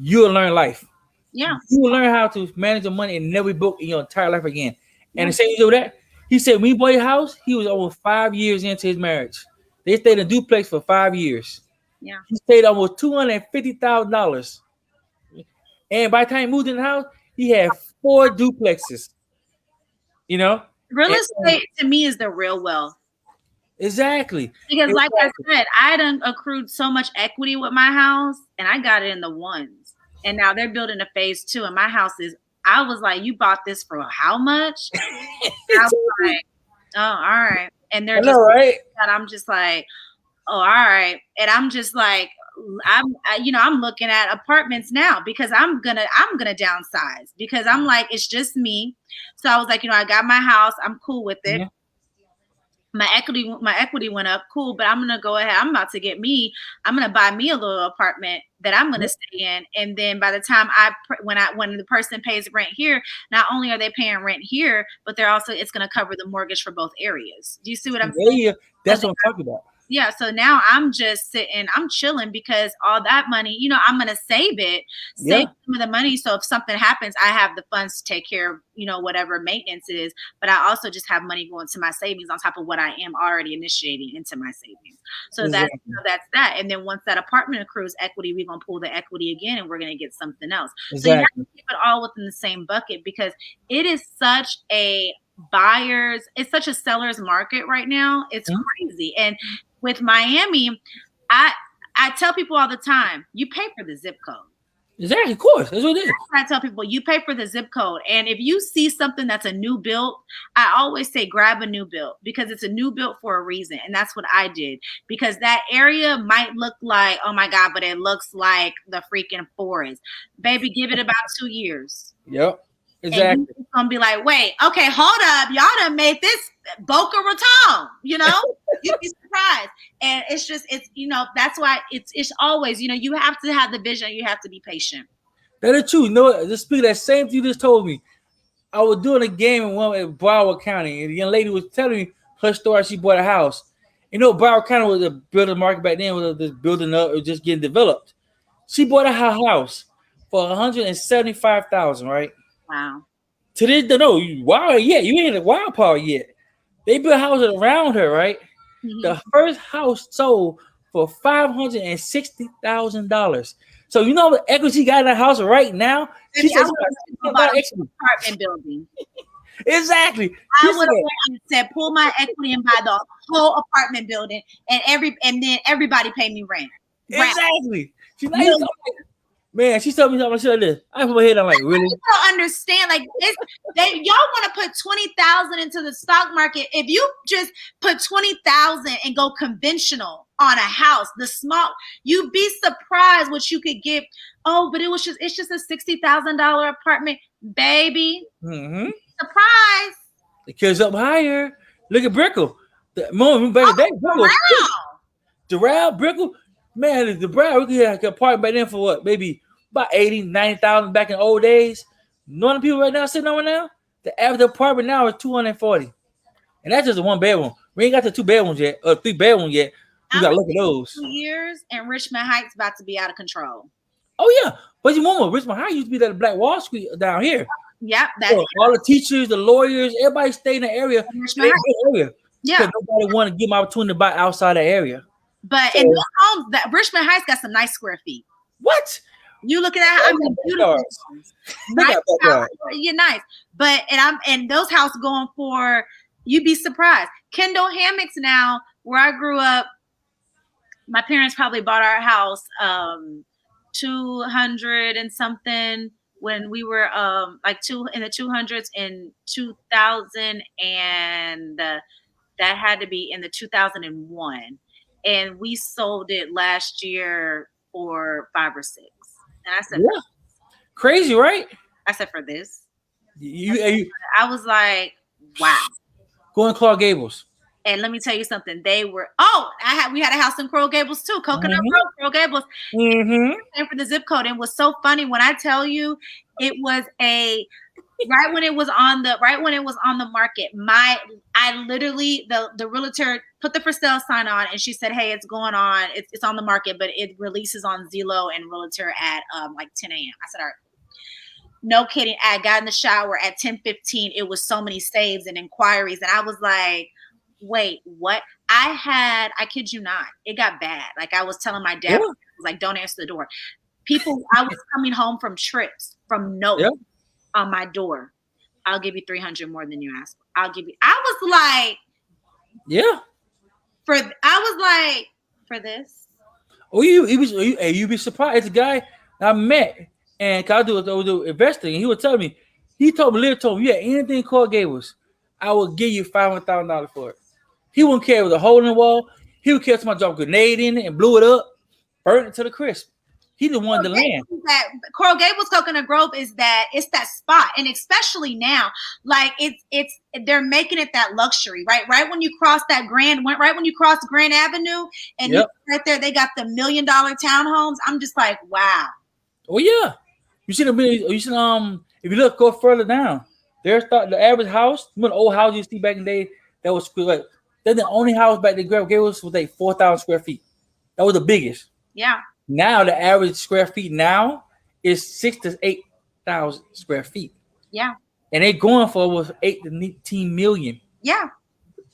you'll learn life. Yeah. You will learn how to manage your money and never be broke in your entire life again. And the same with that, he said when he bought his house, he was almost 5 years into his marriage. They stayed in a duplex for 5 years. Yeah. He stayed almost $250,000. And by the time he moved in the house, he had 4 duplexes. Real estate to me is the real wealth. Exactly. Because, like I Exactly. said, I done accrued so much equity with my house, and I got it in the ones. And now they're building a phase 2, and my house is. I was like, "You bought this for how much?" I was Exactly. like, "Oh, all right." And they're I just, know, right? and I'm just like, "Oh, all right." And I'm just like, I'm looking at apartments now because I'm gonna downsize because I'm like, it's just me. So I was like, I got my house. I'm cool with it. Mhm. My equity went up, cool, but I'm gonna go ahead. I'm gonna buy me a little apartment that I'm gonna Yep. stay in, and then by the time when the person pays rent here, not only are they paying rent here, but it's gonna cover the mortgage for both areas. Do you see what I'm saying? Yeah, So that's what I'm talking about. yeah, so now I'm just sitting, I'm chilling because all that money, I'm gonna save Yeah, some of the money. So if something happens, I have the funds to take care of, whatever maintenance it is. But I also just have money going to my savings on top of what I am already initiating into my savings. So exactly. that's that. And then once that apartment accrues equity, we're gonna pull the equity again and we're gonna get something else. So you have to Exactly. keep it all within the same bucket because it is it's such a seller's market right now. It's Mhm. crazy. And with Miami, I I tell people all the time, you pay for the zip code. Exactly. Of course, that's what it is. I tell people, you pay for the zip code. And if you see something that's a new build, I always say grab a new build because it's a new build for a reason. And that's what I did because that area might look like, oh my God, but it looks like the freaking forest. Baby, give it about 2 years. Yep. And you're Exactly. gonna be like, wait, okay, hold up. Y'all done made this Boca Raton, You'd be surprised. And that's why it's always, you have to have the vision, you have to be patient. That is true. You know what? Just speak that same thing you just told me. I was doing a game in Broward County, and the young lady was telling me her story. She bought a house. Broward County was a building market back then, was just building up or just getting developed. She bought a house for 175,000, right? Wow. To this, no, wow, yet you ain't the wild part yet. They built houses around her, right? Mhm. The first house sold for $560,000. So you know the equity she got in the house right now. She Baby, I said would she got have bought $60 a equity. apartment building. Exactly. I She would said have went and said, pull my equity and buy the whole apartment building, and then everybody pay me rent. exactly. She not even Millions. talking like, man. She told me something like this. I put my head on like really. People don't understand. Like y'all want to put 20,000 into the stock market. If you just put 20,000 and go conventional on a house, you'd be surprised what you could get. Oh, but it's just a $60,000 apartment, baby. Mm-hmm. Surprise! The kids up higher. Look at Brickle. The moment back in the day, Brickle was cheap. Wow. Doral, Brickle, man, the Brown, we could have a apartment back then for what, maybe about 80, 90,000 back in the old days. None of the people right now sitting over now, the average apartment now is 240. And that's just a one bedroom. We ain't got the two bedrooms yet, or three bedrooms yet. We I'm gotta gonna look at those. 2 years, and Richmond Heights about to be out of control. Oh yeah. But you remember Richmond High used to be that Black Wall Street down here. Yep, So all the teachers, the lawyers, everybody stayed in the area. Richmond Heights. Area. Yeah, Because nobody wanted to give them opportunity to buy outside the area. but So in those homes, that Richmond Heights got some nice square feet. what? You look at that, I mean, beautiful homes. Nice house, you're nice, but and those houses going for, you'd be surprised. Kendall hammocks now, where I grew up, my parents probably bought our house 200 and something when we were like in the 200s in 2000, and that had to be in the 2001, and we sold it last year for 5 or 6. And I said, Yeah. Crazy, right? for this, You I was like, wow. going Clark Gables. And let me tell you something. We had a house in Coral Gables too, Coconut Mhm. Road, Coral Gables. Mm-hmm. Same for the zip code. And it was so funny when I tell you, it was right when it was on the market. I literally, the realtor put the for sale sign on, and she said, "Hey, it's going on. It's on the market, but it releases on Zillow and Realtor at like 10 a.m." I said, "All right." No kidding. I got in the shower at 10:15. It was so many saves and inquiries, and I was like, wait, what? I kid you not, it got bad. Like I was telling my dad, Yeah. I was like, don't answer the door. I was coming home from trips, from notes Yeah. on my door. I'll give you 300 more than you asked for. I was like, Yeah. I was like, for this. Oh, you be surprised. It's a guy I met, and 'cause I do investing, and he was telling me, Liv told me, you had anything called Gables, I will give you $500,000 for it. He wouldn't care if it was a hole in the wall. He would care if somebody dropped a grenade in it and blew it up, burnt it to the crisp. He the one to land. That Coral Gables Coconut Grove is that it's that spot, and especially now, like it's they're making it that luxury, right when you cross right when you cross Grand Avenue, and Yep. right there they got the $1 million townhomes. I'm just like, wow. Oh yeah, you should have been. You should if you look, go further down. There's the average house. You know, the old house you see back in the day that was like, then the only house back in Grand Gables was like 4,000 square feet. That was the biggest. Yeah. Now the average square feet now is 6,000 to 8,000 square feet. Yeah. And they going for was 8 to 19 million. Yeah.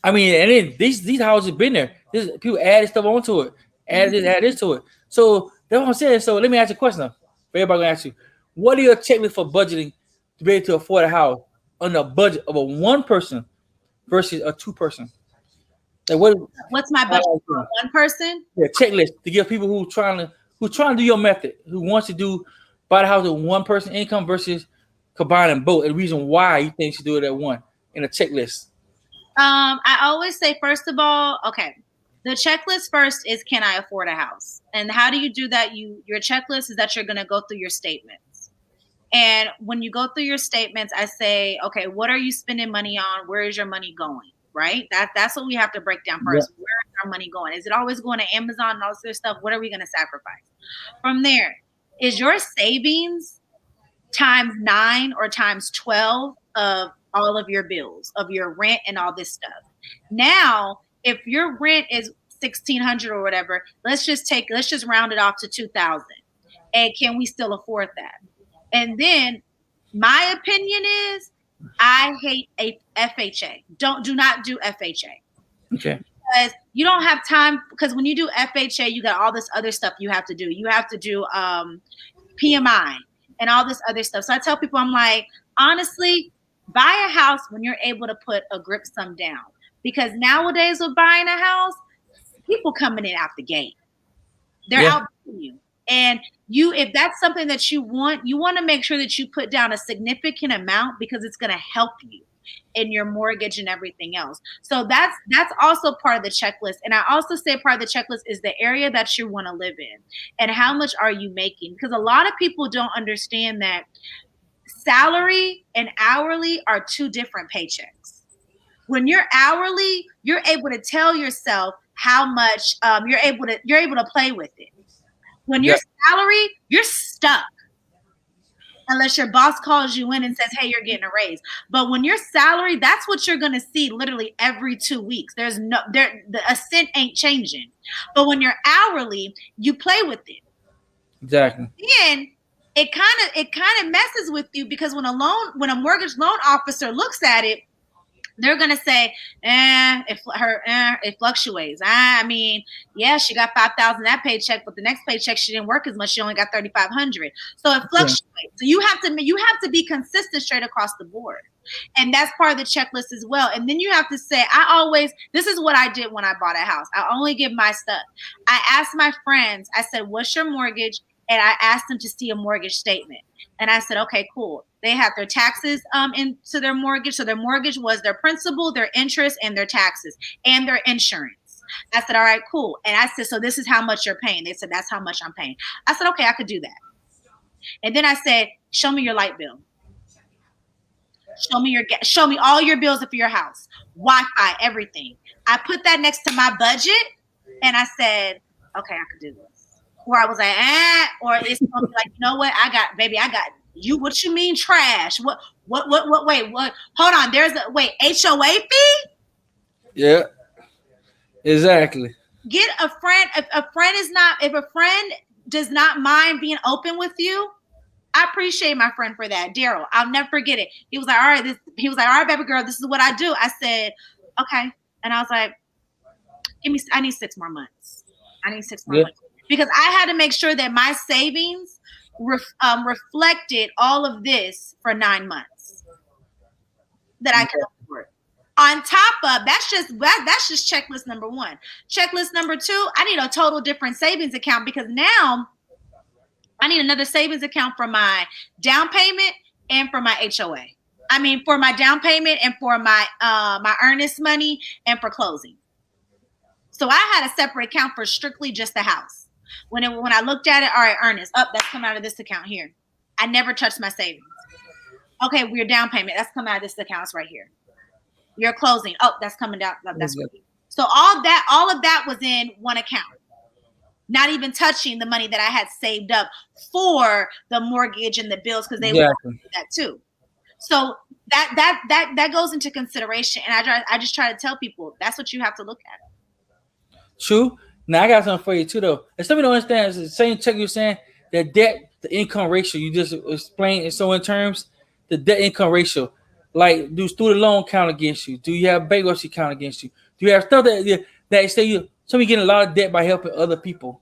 I mean, and then these houses been there. People added stuff onto it, add this to it. So that's what I'm saying. So let me ask you a question. Now. Everybody gonna ask you, what are your checklist for budgeting to be able to afford a house on the budget of a one person versus a two person? Like what's my budget for one person? Yeah, checklist to give people who trying to do your method, who wants to buy the house with one person income versus combining both, and the reason why you think you should do it at one in a checklist. I always say, first of all, okay, the checklist first is, can I afford a house? And how do you do that? Your checklist is that you're going to go through your statements. And when you go through your statements, I say, okay, what are you spending money on? Where is your money going? Right? That's what we have to break down first. Yeah. Where is our money going? Is it always going to Amazon and all this other stuff? What are we going to sacrifice? From there, is your savings times 9 or times 12 of all of your bills, of your rent and all this stuff? Now, if your rent is $1,600 or whatever, let's just round it off to $2,000. And can we still afford that? And then my opinion is, I hate a FHA. Do not do FHA. Okay. Because you don't have time, because when you do FHA, you got all this other stuff you have to do. You have to do PMI and all this other stuff. So I tell people, I'm like, honestly, buy a house when you're able to put a grip sum down. Because nowadays with buying a house, people coming in out the gate. They're out you. And if that's something that you want to make sure that you put down a significant amount, because it's going to help you in your mortgage and everything else. So that's also part of the checklist. And I also say part of the checklist is the area that you want to live in and how much are you making? Because a lot of people don't understand that salary and hourly are two different paychecks. When you're hourly, you're able to tell yourself how much you're able to play with it. When you're salary, you're stuck. Unless your boss calls you in and says, hey, you're getting a raise. But when you're salary, that's what you're going to see literally every 2 weeks. A cent ain't changing. But when you're hourly, you play with it. Exactly. And it kind of messes with you, because when a mortgage loan officer looks at it, they're going to say, it fluctuates. I mean, yeah, she got $5,000 that paycheck, but the next paycheck she didn't work as much. She only got $3,500. So it fluctuates. Yeah. So you have to be consistent straight across the board. And that's part of the checklist as well. And then you have to say, this is what I did when I bought a house. I only give my stuff. I asked my friends, I said, what's your mortgage? And I asked them to see a mortgage statement. And I said, okay, cool. They have their taxes into their mortgage. So their mortgage was their principal, their interest, and their taxes, and their insurance. I said, all right, cool. And I said, so this is how much you're paying. They said, that's how much I'm paying. I said, okay, I could do that. And then I said, show me your light bill. Show me all your bills for your house, Wi-Fi, everything. I put that next to my budget, and I said, okay, I could do this. Or I was like, or it's gonna be like, you know what? I got you. What you mean trash? What? Wait, what? Hold on. HOA fee? Yeah, exactly. Get a friend. If a friend does not mind being open with you, I appreciate my friend for that. Daryl, I'll never forget it. He was like, all right, baby girl, this is what I do. I said, okay. And I was like, I need 6 more months. Months. Because I had to make sure that my savings reflected all of this for 9 months that I could afford. On top of that's just checklist number 1. Checklist number 2, I need a total different savings account because now I need another savings account for my down payment and for my HOA. I mean, for my down payment and for my my earnest money and for closing. So I had a separate account for strictly just the house. When I looked at it, all right, earnest, that's coming out of this account here. I never touched my savings. Okay, your down payment, that's coming out of this account, it's right here. Your closing, that's coming down. That's right here. So all of that was in one account. Not even touching the money that I had saved up for the mortgage and the bills because they would do that too. So that goes into consideration, and I just try to tell people that's what you have to look at. True. Now I got something for you too, though. And some people don't understand. It's the same check you're saying. That debt to income ratio you just explained in so in terms the debt income ratio. Like, do student loan count against you? Do you have bankruptcy count against you? Do you have stuff that say you? Somebody getting a lot of debt by helping other people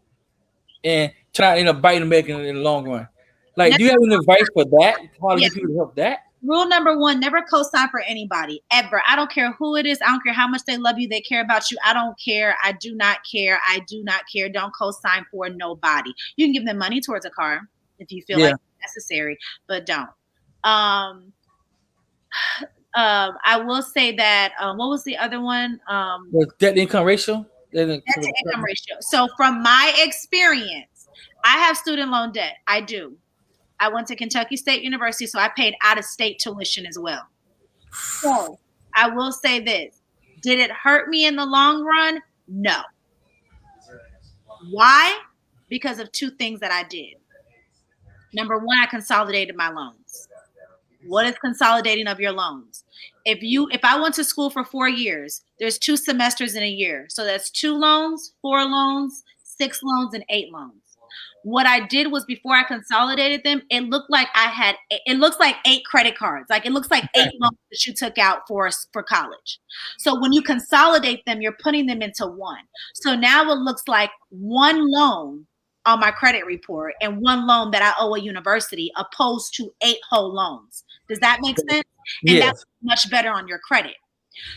and trying to bite them back in the long run. Like, do you have any advice for that? How to get people to help that? Rule number 1, never co-sign for anybody, ever. I don't care who it is. I don't care how much they love you. They care about you. I don't care. I do not care. I do not care. Don't co-sign for nobody. You can give them money towards a car if you feel like it's necessary, but don't. I will say that, what was the other one? Debt income ratio? Debt to income ratio. So from my experience, I have student loan debt. I do. I went to Kentucky State University, so I paid out-of-state tuition as well. So I will say this. Did it hurt me in the long run? No. Why? Because of 2 things that I did. Number 1, I consolidated my loans. What is consolidating of your loans? If I went to school for 4 years, there's 2 semesters in a year. So that's 2 loans, 4 loans, 6 loans, and 8 loans. What I did was before I consolidated them, it looks like 8 credit cards. Like it looks like 8 loans that you took out for college. So when you consolidate them, you're putting them into one. So now it looks like 1 loan on my credit report and 1 loan that I owe a university opposed to 8 whole loans. Does that make sense? And that's much better on your credit.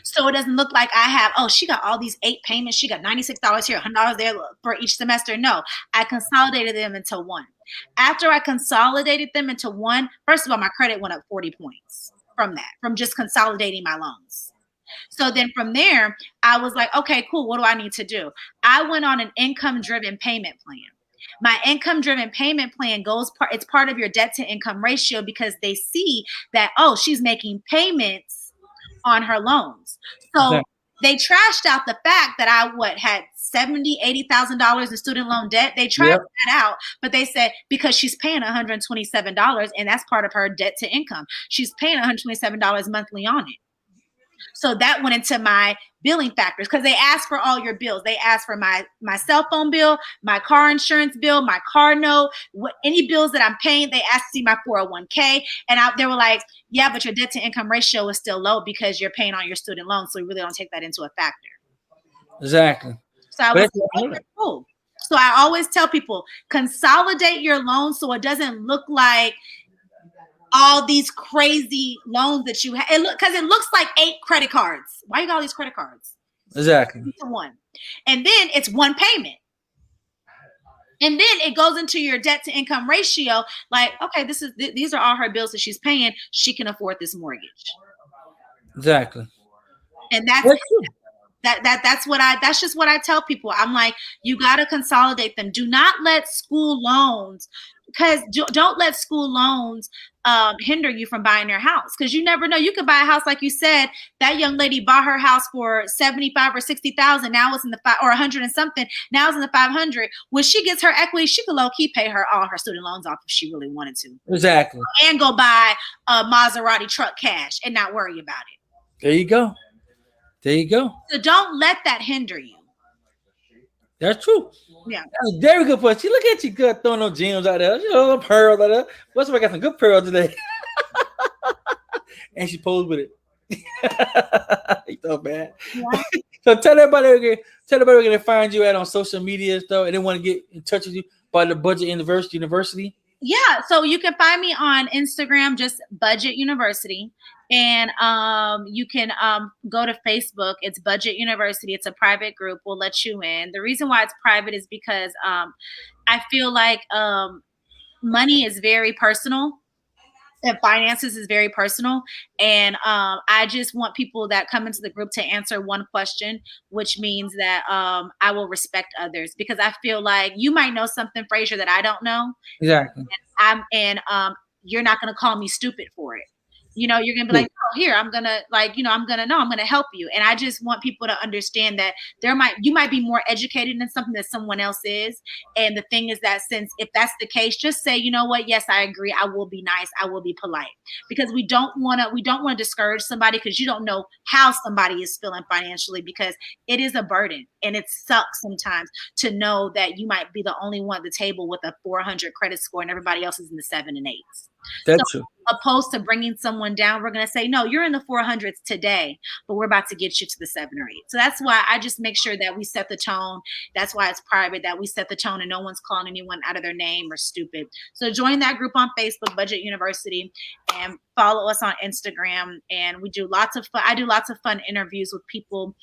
So it doesn't look like I have, she got all these 8 payments. She got $96 here, $100 there for each semester. No, I consolidated them into one. After I consolidated them into one, first of all, my credit went up 40 points from just consolidating my loans. So then from there, I was like, okay, cool. What do I need to do? I went on an income-driven payment plan. My income-driven payment plan it's part of your debt to income ratio because they see that, she's making payments on her loans. So they trashed out the fact that I had $70,000, $80,000 in student loan debt. They trashed that out, but they said because she's paying $127 and that's part of her debt to income. She's paying $127 monthly on it. So that went into my billing factors because they asked for all your bills. They asked for my cell phone bill, my car insurance bill, my car note, any bills that I'm paying. They asked to see my 401k. And they were like, yeah, but your debt to income ratio is still low because you're paying on your student loans. So we really don't take that into a factor. Exactly. So I was like, cool. So I always tell people, consolidate your loans so it doesn't look like all these crazy loans that you have. Because it looks like 8 credit cards. Why you got all these credit cards? Exactly. One. And then it's 1 payment. And then it goes into your debt to income ratio. Like, okay, these are all her bills that she's paying. She can afford this mortgage. Exactly. And that's just what I tell people. I'm like, you got to consolidate them. Do not let school loans, because don't let school loans hinder you from buying your house. Because you never know. You could buy a house, like you said, that young lady bought her house for $75,000 or $60,000. Now it's in the or 100 and something. Now it's in the 500. When she gets her equity, she could low key pay all her student loans off if she really wanted to. Exactly. And go buy a Maserati truck cash and not worry about it. There you go. There you go. So don't let that hinder you. That's true. Yeah. That's a very good point. See, look at you good throwing those gems out there. You know, some pearls out there. What's I got some good pearls today. And she posed with it. You so bad. Yeah. So tell everybody where they find you at on social media stuff, and they want to get in touch with you by the Budget University. Yeah, so you can find me on Instagram, just Budget University. And you can go to Facebook. It's Budget University. It's a private group. We'll let you in. The reason why it's private is because I feel like money is very personal, and finances is very personal. And I just want people that come into the group to answer one question, which means that I will respect others, because I feel like you might know something, Frazier, that I don't know. Exactly. You're not going to call me stupid for it. You're going to be True. like, oh, here, I'm going to I'm going to help you. And I just want people to understand that you might be more educated in something than someone else is. And the thing is that, since if that's the case, just say, you know what? Yes, I agree. I will be nice. I will be polite, because we don't want to discourage somebody, because you don't know how somebody is feeling financially, because it is a burden, and it sucks sometimes to know that you might be the only one at the table with a 400 credit score and everybody else is in the 7 and 8s. That's So true. opposed to bringing someone down, we're going to say, no, you're in the 400s today, but we're about to get you to the 7 or 8. So that's why I just make sure that we set the tone. That's why it's private, that we set the tone and no one's calling anyone out of their name or stupid. So join that group on Facebook, Budget University, and follow us on Instagram. And we do lots of fun. I do lots of fun interviews with people,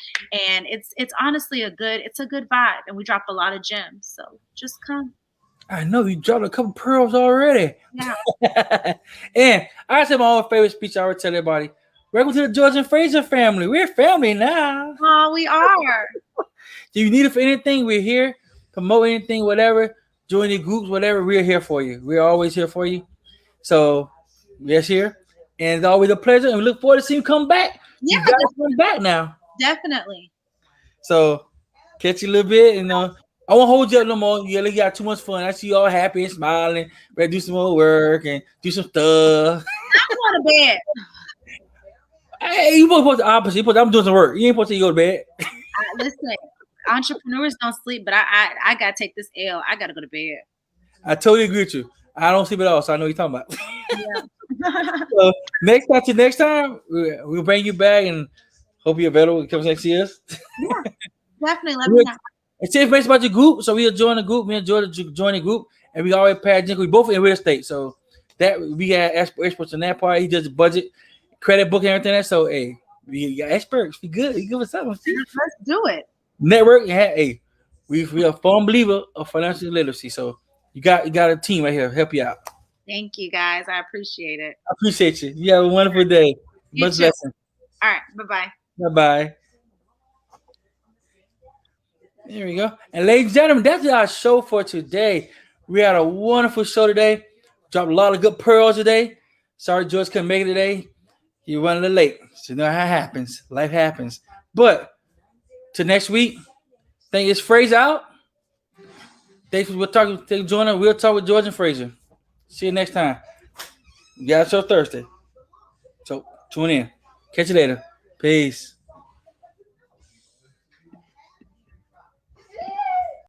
and it's honestly a good vibe, and we drop a lot of gems. So just come. I know you dropped a couple pearls already. Yeah. And I said my own favorite speech I already tell everybody. Welcome to the George and Fraser family. We're family now. Oh, we are. If you need it for anything, we're here. Promote anything, whatever. Join the groups, whatever. We're here for you. We're always here for you. So, yes, here. And it's always a pleasure. And we look forward to seeing you come back. Yeah, You guys come back now. definitely. So, catch you a little bit. And I won't hold you up no more. You got too much fun. I see you all happy and smiling. Ready to do some more work and do some stuff. I'm going to bed. Hey, you supposed the opposite. I'm doing some work. You ain't supposed to go to bed. Listen, entrepreneurs don't sleep, but I got to take this L. I got to go to bed. I totally agree with you. I don't sleep at all, so I know what you're talking about. Yeah. So next time, we'll bring you back and hope you're available to come next year. Yeah, definitely. Let me know. And say information about your group, so we'll join the group. Me and George join the group, and we already paid Jink. We both in real estate, so that we got experts in that part. He does the budget, credit book, and everything. So hey, we got experts. We good. You give us something. Let's do it. Network, and hey, we are a firm believer of financial literacy. So you got a team right here help you out. Thank you, guys. I appreciate it. I appreciate you. You have a wonderful day. You Much too. blessing. All right. Bye-bye. Bye bye. There we go. And ladies and gentlemen, that's our show for today. We had a wonderful show today. Dropped a lot of good pearls today. Sorry George couldn't make it today. He running a little late. So you know how it happens. Life happens. But to next week, think it's Fraser out. Thanks for joining. We'll talk with George and Fraser. See you next time. We got a show Thursday. So tune in. Catch you later. Peace.